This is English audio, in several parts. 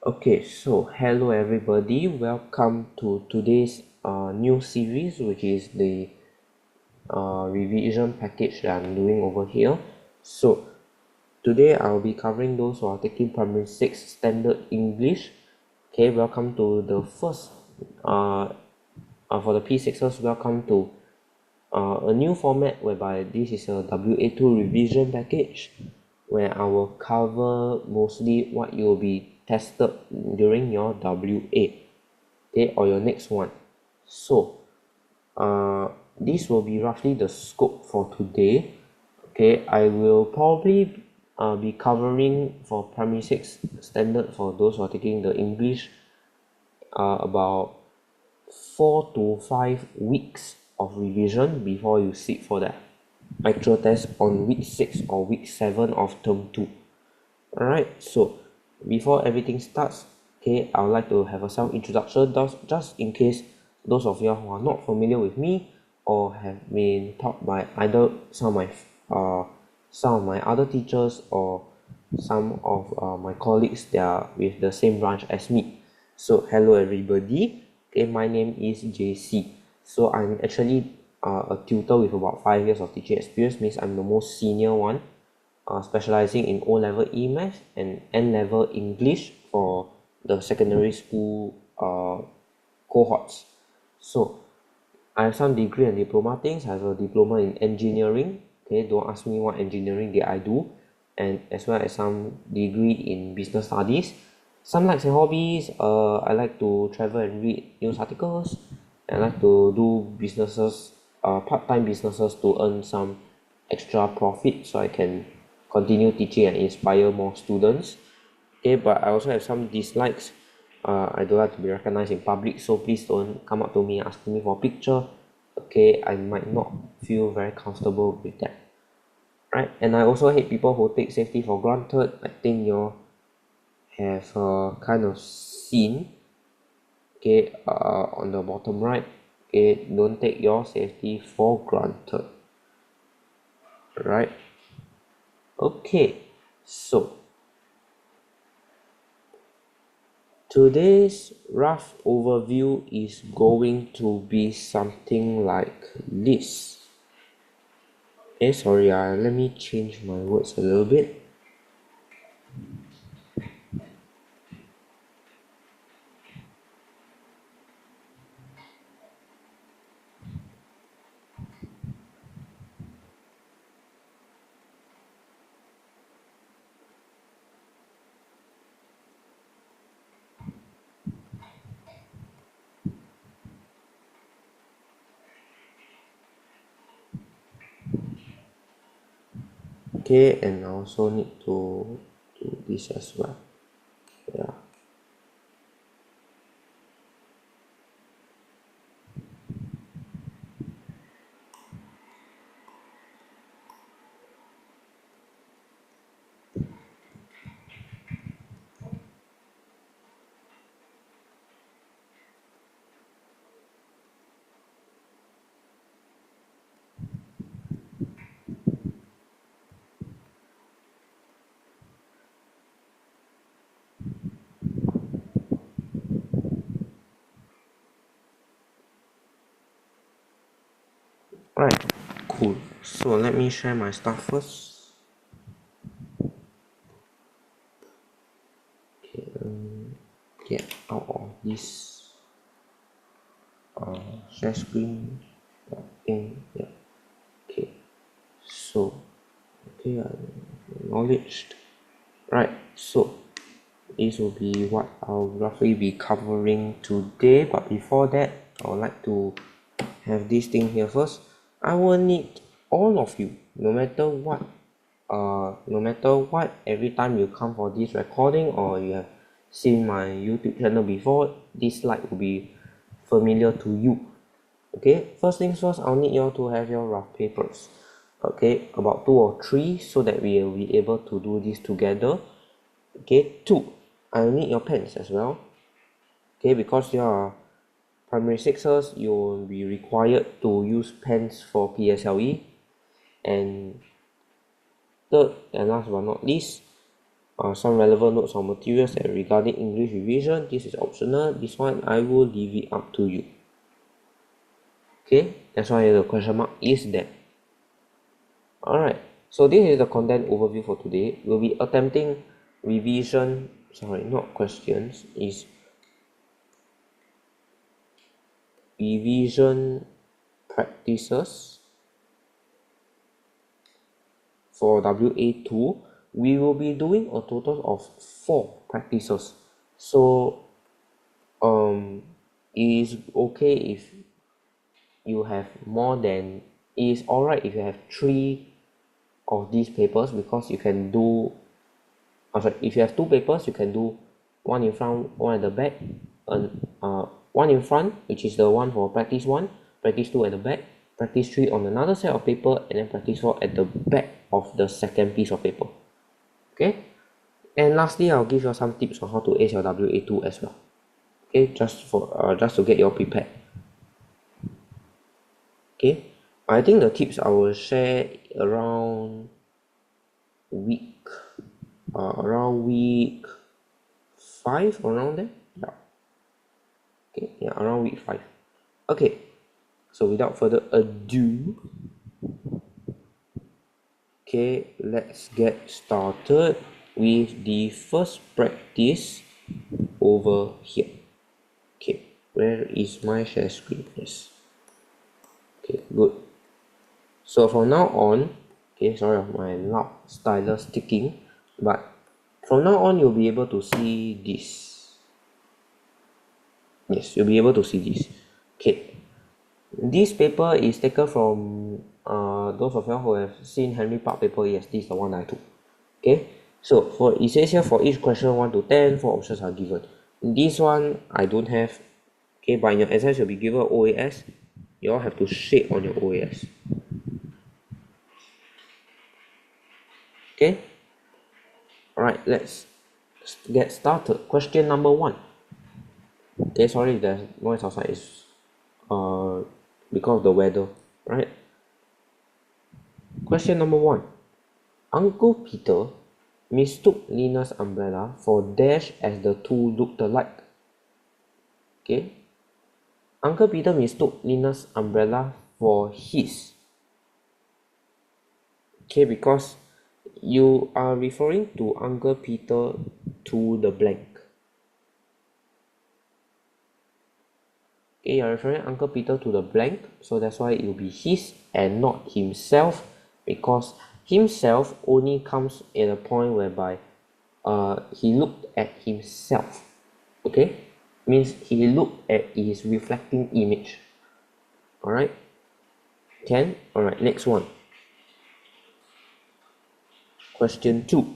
Okay, so hello everybody, welcome to today's new series, which is the revision package that I'm doing over here. So today I'll be covering those who are taking primary 6 standard English. Okay, welcome to the first for the P6ers, welcome to a new format whereby this is a WA2 revision package where I will cover mostly what you will be tested during your WA, okay, or your next one. So this will be roughly the scope for today. Okay, I will probably be covering for primary 6 standard for those who are taking the English about 4 to 5 weeks of revision before you sit for the actual test on week 6 or week 7 of term 2. Alright, so before everything starts, okay, I would like to have a self introduction just in case those of you who are not familiar with me or have been taught by either some of my other teachers or some of my colleagues that are with the same branch as me. So hello everybody, okay, my name is JC. So I'm actually a tutor with about 5 years of teaching experience, means I'm the most senior one, specializing in O-level E-Math and N-level English for the secondary school cohorts. So I have some degree and diploma things. I have a diploma in engineering. Okay, don't ask me what engineering did I do, and as well as some degree in business studies. Some likes and hobbies. I like to travel and read news articles. I like to do businesses, part-time businesses to earn some extra profit so I can continue teaching and inspire more students. Okay, but I also have some dislikes. I don't like to be recognized in public, so please don't come up to me asking me for a picture. Okay, I might not feel very comfortable with that. Right, and I also hate people who take safety for granted. I think you have kind of seen, okay, on the bottom right. Okay, don't take your safety for granted. Right. Okay, so today's rough overview is going to be something like this. Sorry, let me change my words a little bit. Okay, and I also need to do this as well. Yeah. Right, cool. So let me share my stuff first. Okay, get out of this share screen thing. Yeah. Okay. So, okay, I acknowledged. Right. So this will be what I'll roughly be covering today. But before that, I would like to have this thing here first. I will need all of you, no matter what, every time you come for this recording or you have seen my YouTube channel before, this slide will be familiar to you. Okay, first things first, I'll need you all to have your rough papers. Okay, about 2 or 3 so that we will be able to do this together. Okay, 2, I'll need your pens as well. Okay, because you are primary 6ers, you will be required to use pens for PSLE. And third and last but not least, some relevant notes on materials and regarding English revision. This is optional. This one I will leave it up to you. Okay, that's why the question mark is there. Alright, so this is the content overview for today. We'll be attempting revision, sorry, not questions, is revision practices for WA2. We will be doing a total of 4 practices. So it is okay if you have more than, it is alright if you have 3 of these papers, because you can do, sorry, if you have 2 papers, you can do one in front, one at the back, and one in front, which is the one for practice 1, practice 2 at the back, practice 3 on another set of paper, and then practice 4 at the back of the second piece of paper. Okay, and lastly, I'll give you some tips on how to ace your WA2 as well. Okay, just to get you all prepared. Okay, I think the tips I will share around week 5, around there. Yeah. Okay, yeah, around week 5. Okay, so without further ado, okay, let's get started with the first practice over here. Okay, where is my share screen? Yes. Okay, good. So from now on, okay, sorry of my loud stylus ticking, but from now on you'll be able to see this. Yes, you'll be able to see this. Okay, this paper is taken from those of you who have seen Henry Park paper. Yes, this is the one I took. Okay, so for it says here for each question 1 to 10, 4 options are given. This one I don't have. Okay, but in your exam you'll be given OAS. You all have to shade on your OAS. Okay, alright, let's get started. Question number 1. Okay, sorry, there's noise outside. Is because of the weather, right? Question number 1. Uncle Peter mistook Lina's umbrella for Dash as the two looked alike. Okay, Uncle Peter mistook Lina's umbrella for his. Okay, because you are referring to Uncle Peter to the blank. Okay, you're referring Uncle Peter to the blank, so that's why it will be his and not himself, because himself only comes in a point whereby he looked at himself. Okay, means he looked at his reflecting image. Alright, can? Alright, next one. Question 2.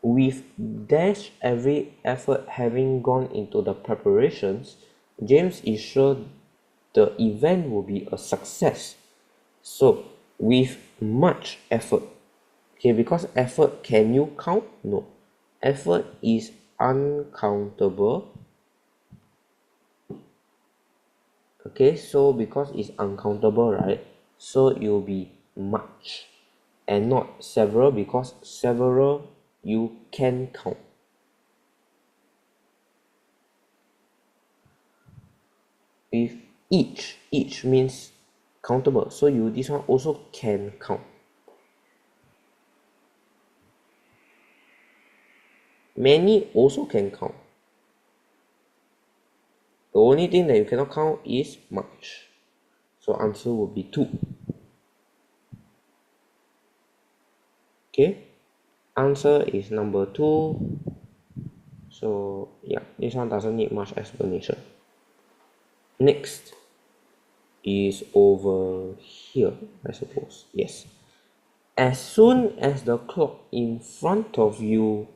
With Dash every effort having gone into the preparations, James is sure the event will be a success. So, with much effort. Okay, because effort, can you count? No. Effort is uncountable. Okay, so because it's uncountable, right? So it will be much and not several, because several you can count. With each means countable, so you this one also can count. Many also can count. The only thing that you cannot count is much. So answer will be 2. Okay, answer is number 2. So yeah, this one doesn't need much explanation. Next is over here, I suppose. Yes. As soon as the clock in front of you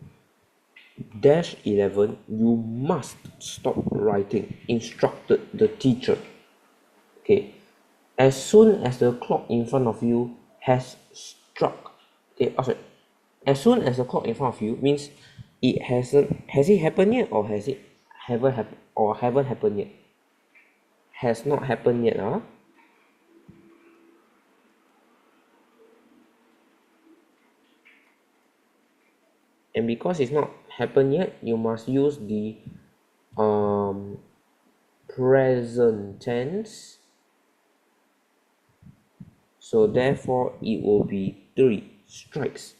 dash 11, you must stop writing, instructed the teacher. Okay, as soon as the clock in front of you has struck. Okay, sorry. As soon as the clock in front of you means it has it happened yet, or has it haven't happened yet? Has not happened yet, huh? and because it's not happened yet, you must use the present tense. So therefore it will be 3 strikes.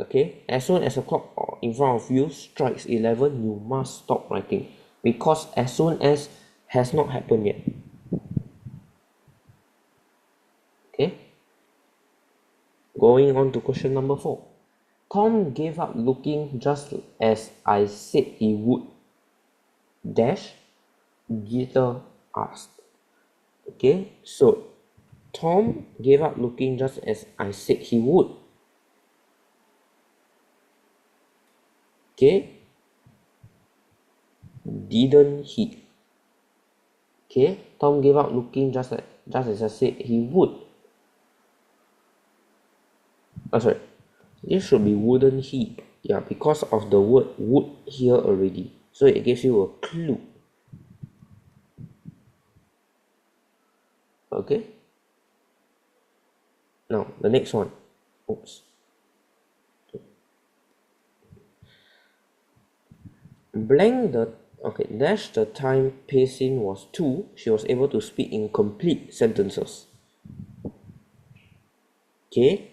Okay, as soon as a clock in front of you strikes 11, you must stop writing, because as soon as has not happened yet. Okay, going on to question number 4. Tom gave up looking just as I said he would, dash, Gita asked. Okay, so Tom gave up looking just as I said he would. Okay, didn't he? Okay, Tom gave up looking just as I said he would. Sorry, this should be wouldn't he. Yeah, because of the word would here already, so it gives you a clue. Okay, now the next one. Oops. Blank the okay dash the time pacing was 2, she was able to speak in complete sentences. Okay,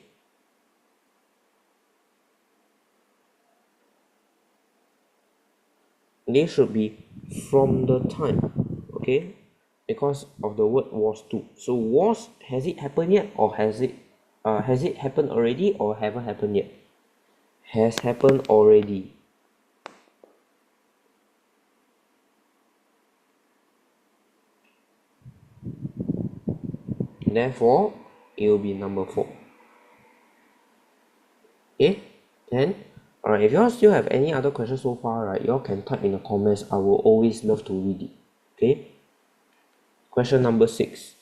they should be from the time. Okay, because of the word was 2. So was, has it happened yet, or has it happened already, or haven't happened yet? Has happened already. Therefore it will be number 4. Okay, then alright, if you all still have any other questions so far, right, you all can type in the comments. I will always love to read it. Okay, question number 6.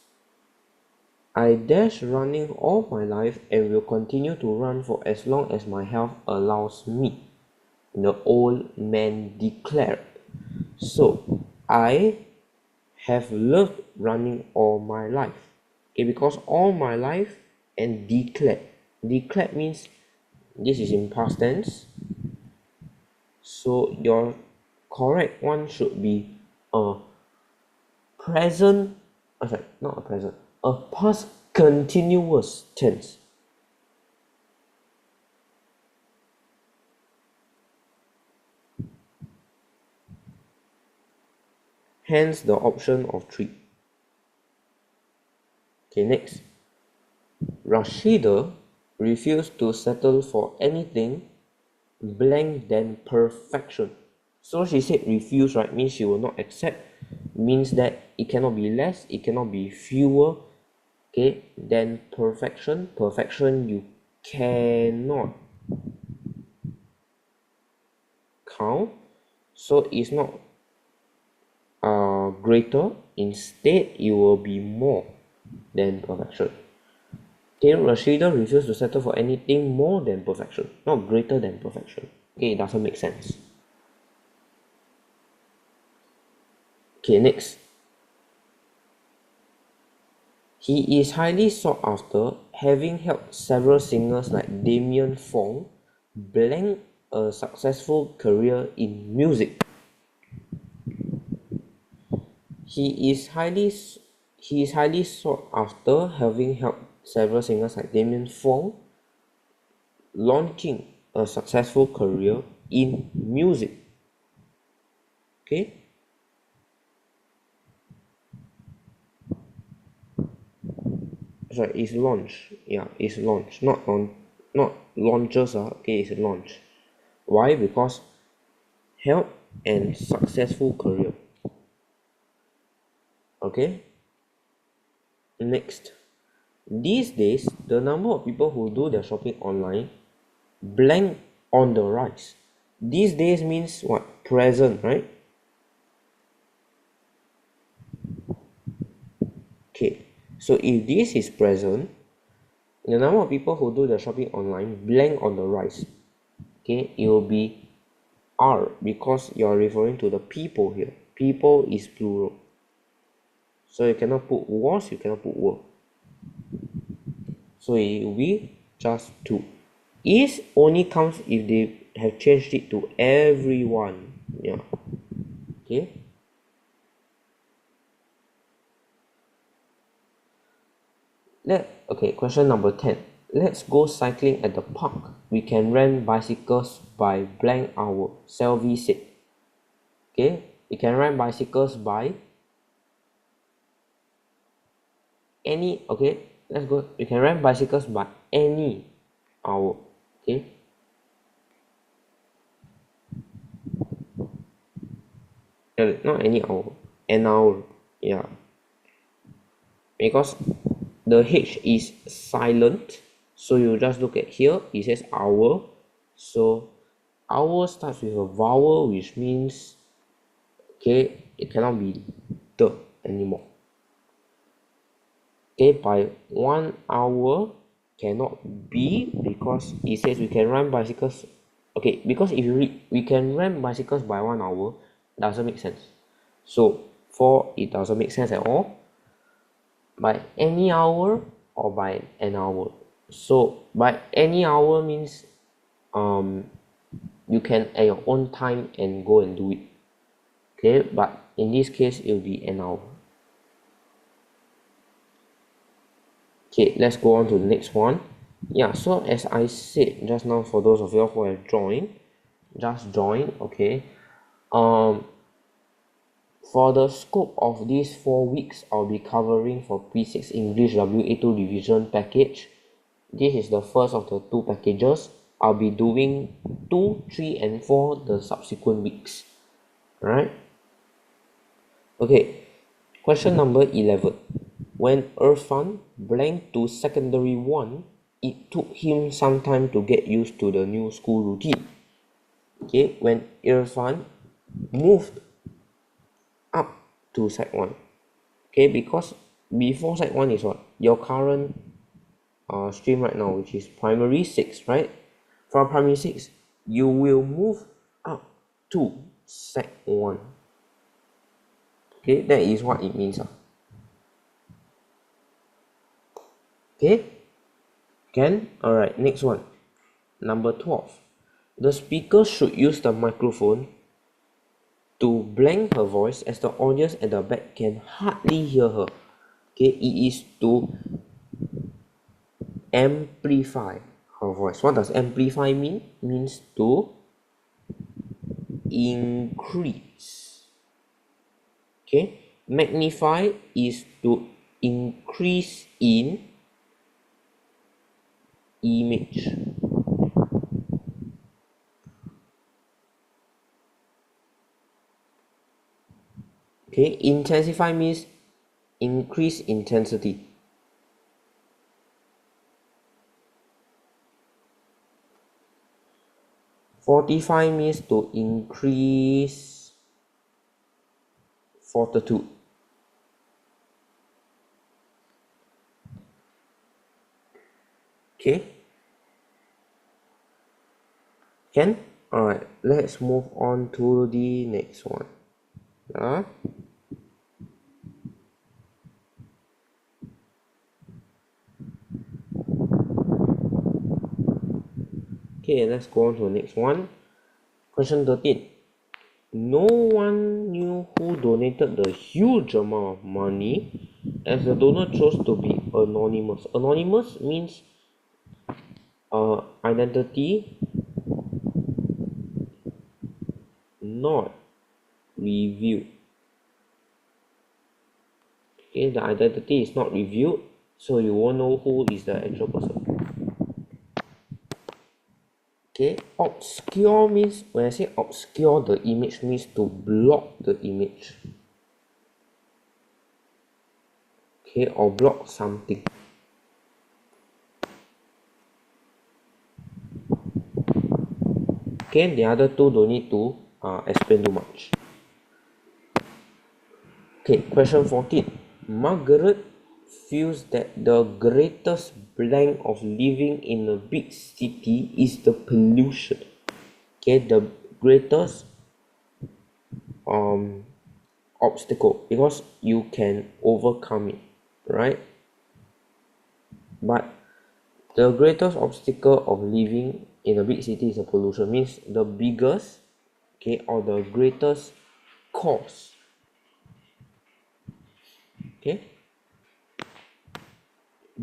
I dash running all my life and will continue to run for as long as my health allows me, the old man declared. So I have loved running all my life. Okay, because all my life and declared. Declared means this is in past tense. So your correct one should be a present, sorry, not a present, a past continuous tense. Hence the option of 3. Okay, next. Rashida refused to settle for anything blank than perfection. So she said refuse, right, means she will not accept, means that it cannot be less, it cannot be fewer, okay, than perfection. Perfection you cannot count, so it's not greater, instead it will be more than perfection. Okay, Rashida refused to settle for anything more than perfection, not greater than perfection. Okay, it doesn't make sense. Okay, next. He is highly sought after, having helped several singers like Damien Fong blank a successful career in music. He is highly sought after, having helped several singers like Damien Fong launching a successful career in music. Okay, sorry, it's launch. Yeah, it's launch, not on, not launches. Okay, it's launch. Why? Because help and successful career. Okay, next. These days, the number of people who do their shopping online blank on the rise. These days means what? Present, right? Okay, so if this is present, the number of people who do their shopping online blank on the rise. Okay, it will be are, because you're referring to the people here. People is plural, so you cannot put was, you cannot put were, so it will be just 2. Is only counts if they have changed it to everyone. Yeah. Okay. Okay, question number 10. Let's go cycling at the park. We can rent bicycles by blank hour. Selvi said. Okay, we can rent bicycles by any. Okay, let's go. We can rent bicycles by any hour. Okay. Not any hour. An hour. Yeah. Because the H is silent, so you just look at here, it says hour. So hour starts with a vowel, which means, okay, it cannot be the anymore. Okay, by 1 hour cannot be, because it says we can run bicycles. Okay, because if you read we can run bicycles by 1 hour, doesn't make sense. So for it doesn't make sense at all. By any hour or by an hour. So by any hour means you can at your own time and go and do it. Okay, but in this case it will be an hour. Okay, let's go on to the next one. Yeah, so as I said just now, for those of you who have joined, just join. Okay, for the scope of these 4 weeks, I'll be covering for P6 English WA2 revision package. This is the first of the 2 packages. I'll be doing 2, 3, and 4 the subsequent weeks. Alright? Okay, question number 11. When Irfan blanked to secondary 1, it took him some time to get used to the new school routine. Okay, when Irfan moved up to sec 1. Okay, because before sec 1 is what? Your current stream right now, which is primary 6, right? From primary 6, you will move up to sec 1. Okay, that is what it means. Okay, can? Alright, next one. Number 12. The speaker should use the microphone to blank her voice, as the audience at the back can hardly hear her. Okay, it is to amplify her voice. What does amplify mean? Means to increase. Okay, magnify is to increase in image. Okay, intensify means increase intensity. Fortify means to increase fortitude. Okay, can? Alright, let's move on to the next one. Okay, let's go on to the next one. Question 13. No one knew who donated the huge amount of money, as the donor chose to be anonymous. Anonymous means identity not revealed. Okay, the identity is not revealed, so you won't know who is the actual person. Okay, obscure means, when I say obscure the image, means to block the image. Okay, or block something. Okay, the other two don't need to explain too much. Okay, question 14. Margaret feels that the greatest blank of living in a big city is the pollution. Okay, the greatest obstacle, because you can overcome it, right? But the greatest obstacle of living in a big city is a pollution, means the biggest, okay, or the greatest cause. Okay,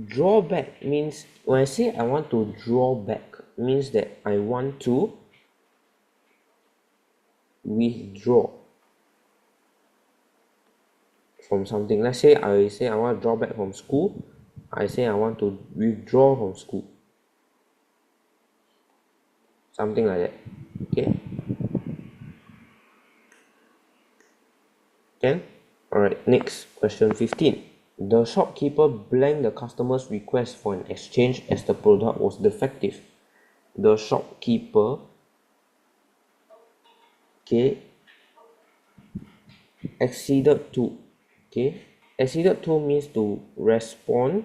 drawback means when I say I want to draw back, means that I want to withdraw from something. Let's say I want to draw back from school. I say I want to withdraw from school, something like that. Okay, can. All right, next question 15. The shopkeeper blanked the customer's request for an exchange as the product was defective. The shopkeeper, okay, acceded to, okay, acceded to means to respond,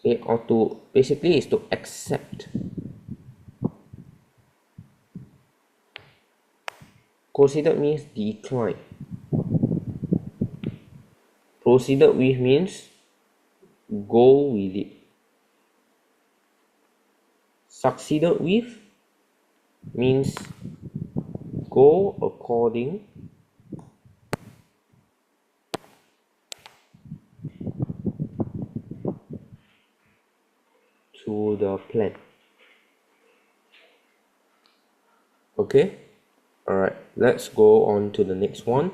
okay, or to basically is to accept. Considered means decline. Proceeded with means go with it. Succeeded with means go according to the plan. Okay, all right, let's go on to the next one,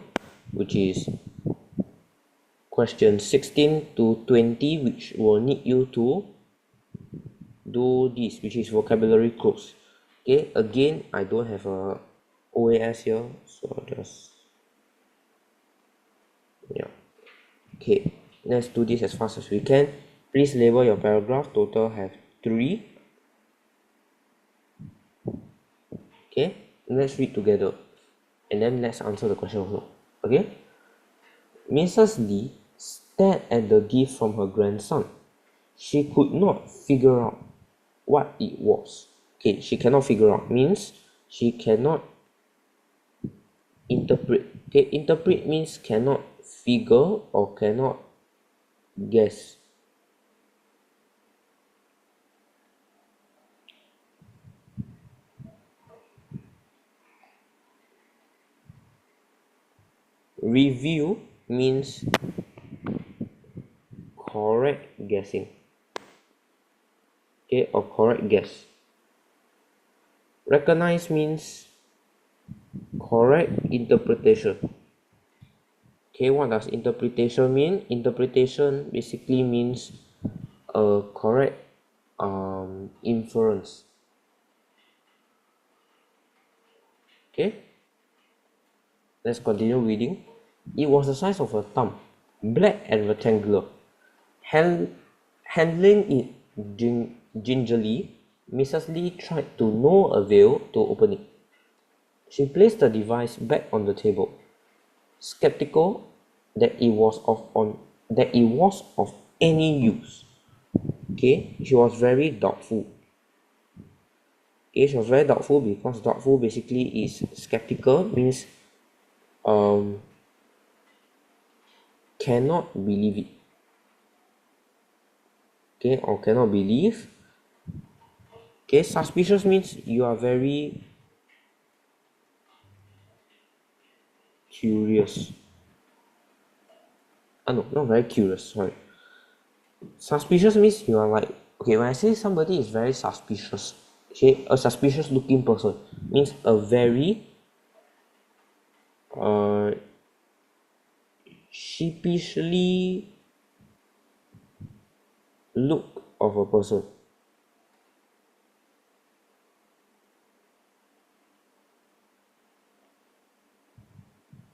which is question 16 to 20, which will need you to do this, which is vocabulary cloze. Okay, again, I don't have a OAS here, so I'll just, yeah. Okay, let's do this as fast as we can. Please label your paragraph. Total have 3. Okay, let's read together and then let's answer the question also. Okay, Mrs. Lee stared at the gift from her grandson. She could not figure out what it was. Okay, she cannot figure out means she cannot interpret. Okay, interpret means cannot figure or cannot guess. Review means correct guessing, okay, or correct guess. Recognize means correct interpretation. Okay, what does interpretation mean? Interpretation basically means a correct inference. Okay, let's continue reading. It was the size of a thumb, black and rectangular. Handling it gingerly, Mrs. Lee tried to no avail to open it. She placed the device back on the table, skeptical that it was of any use. Okay, she was very doubtful. Okay, she was very doubtful because doubtful basically is skeptical, means um cannot believe it. Okay, or cannot believe. Okay, suspicious means you are very curious. No, not very curious, sorry. Suspicious means you are like, okay, when I say somebody is very suspicious, okay, a suspicious looking person means a very uh sheepishly look of a person.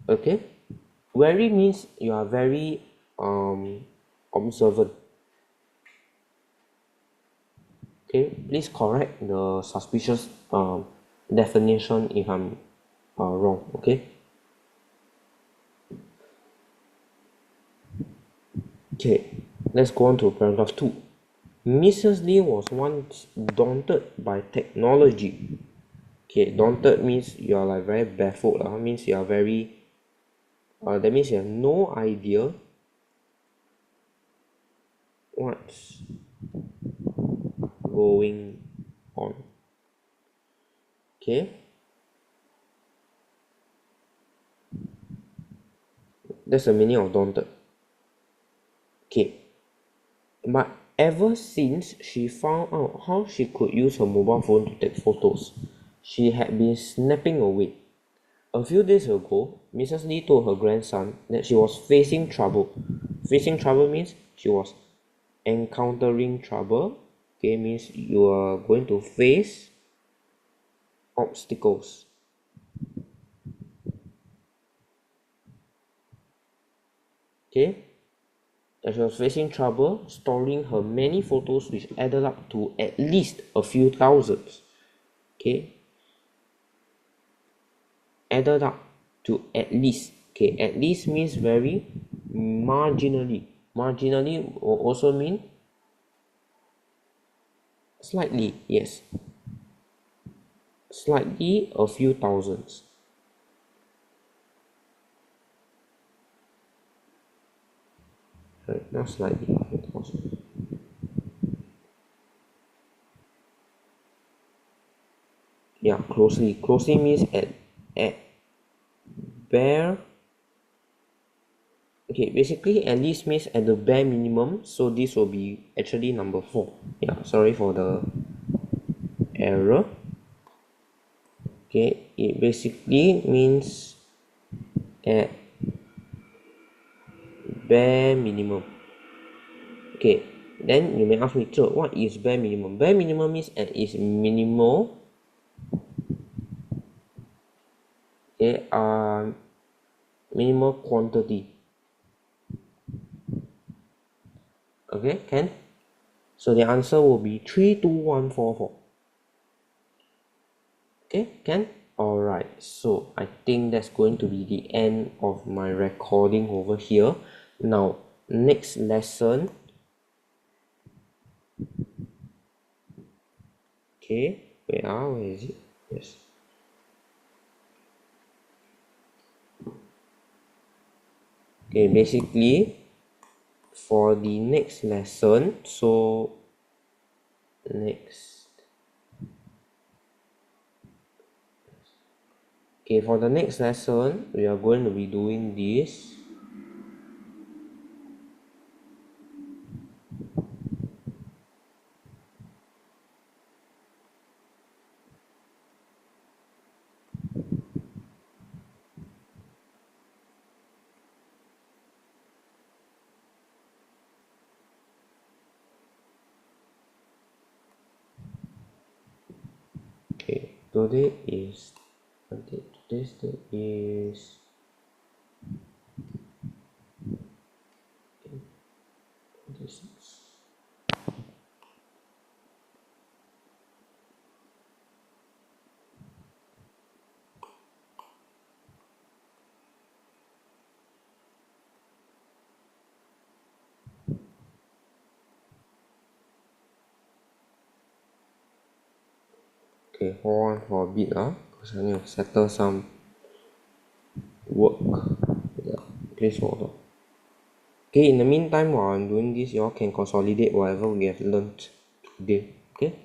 Okay, wary means you are very observant. Okay, please correct the suspicious definition if I'm wrong. Okay. Okay, let's go on to paragraph 2. Mrs. Lee was once daunted by technology. Okay, daunted means you are like very baffled. Means you are very that means you have no idea what's going on. Okay, that's the meaning of daunted. Okay, but ever since she found out how she could use her mobile phone to take photos, she had been snapping away. A few days ago, Mrs. Lee told her grandson that she was facing trouble. Facing trouble means she was encountering trouble. Okay, means you are going to face obstacles. Okay, that she was facing trouble storing her many photos, which added up to at least a few thousands. Okay, added up to at least. Okay, at least means very marginally. Marginally will also mean slightly, yes. Slightly a few thousands. Right, not slightly a few thousands. Yeah, closely. Closely means at bare. Okay, basically at least means at the bare minimum, so this will be actually number 4. Yeah, sorry for the error. Okay, it basically means at bare minimum. Okay, then you may ask me, so what is bare minimum? Bare minimum means at its minimal. Okay, minimal quantity. Okay, can? So the answer will be 32144. Okay, can? Alright, so I think that's going to be the end of my recording over here. Now, next lesson. Okay, where is it? Yes. Okay, basically, for the next lesson, so next. Okay, for the next lesson, we are going to be doing this. Okay, today's date is 26. Okay, hold on for a bit because I need to settle some work. Yeah, please hold on. Okay, in the meantime, while I'm doing this, you all can consolidate whatever we have learned today. Okay.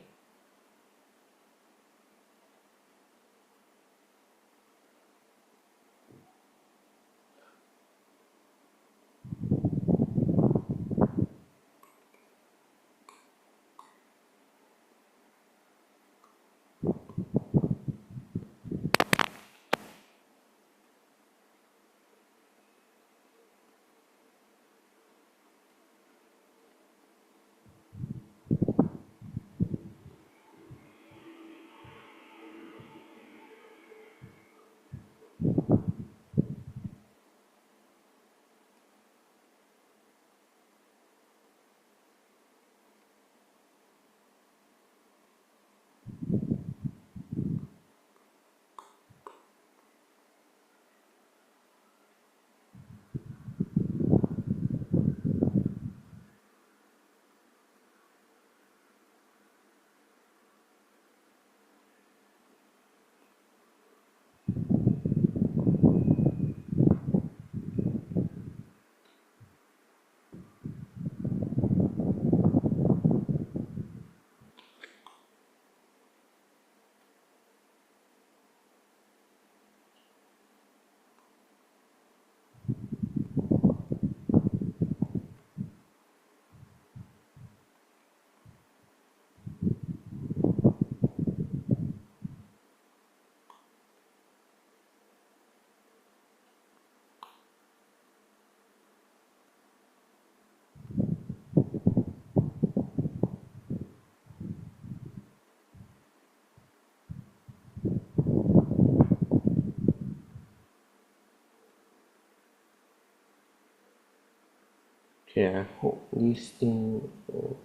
Okay, I hope this thing will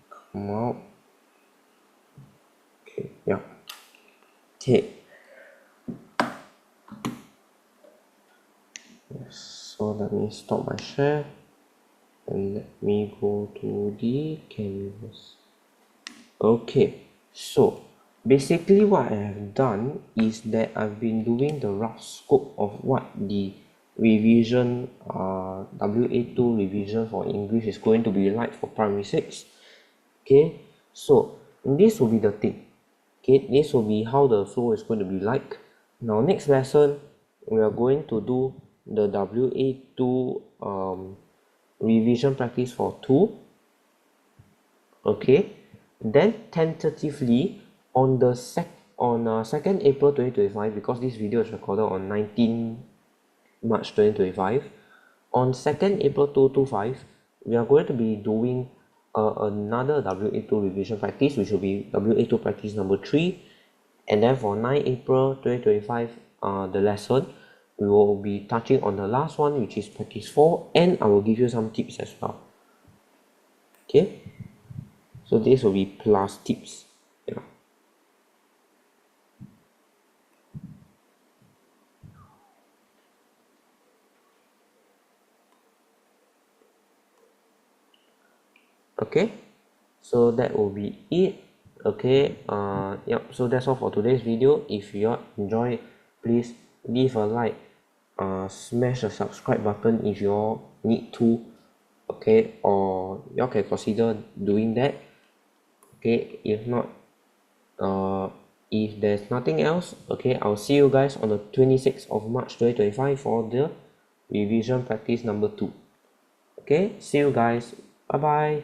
come out. Okay, yeah. Okay, so let me stop my share and let me go to the canvas. Okay, so basically what I have done is that I've been doing the rough scope of what the revision WA2 revision for English is going to be like for primary 6. Okay, so this will be the thing. Okay, this will be how the flow is going to be like. Now next lesson we are going to do the WA2 revision practice for 2. Okay, then tentatively on the 2nd April 2025, because this video is recorded on 19 March 2025, on 2nd April 2025 we are going to be doing another WA2 revision practice, which will be WA2 practice number 3. And then for 9 April 2025, the lesson we will be touching on the last one, which is practice 4, and I will give you some tips as well. Okay, so this will be plus tips. Yeah. Okay, so that will be it. Okay, yep, so that's all for today's video. If you all enjoy, please leave a like, smash the subscribe button if you all need to. Okay, or you all can consider doing that. Okay, if not, if there's nothing else, okay, I'll see you guys on the 26th of March 2025 for the revision practice number 2. Okay, see you guys. Bye bye.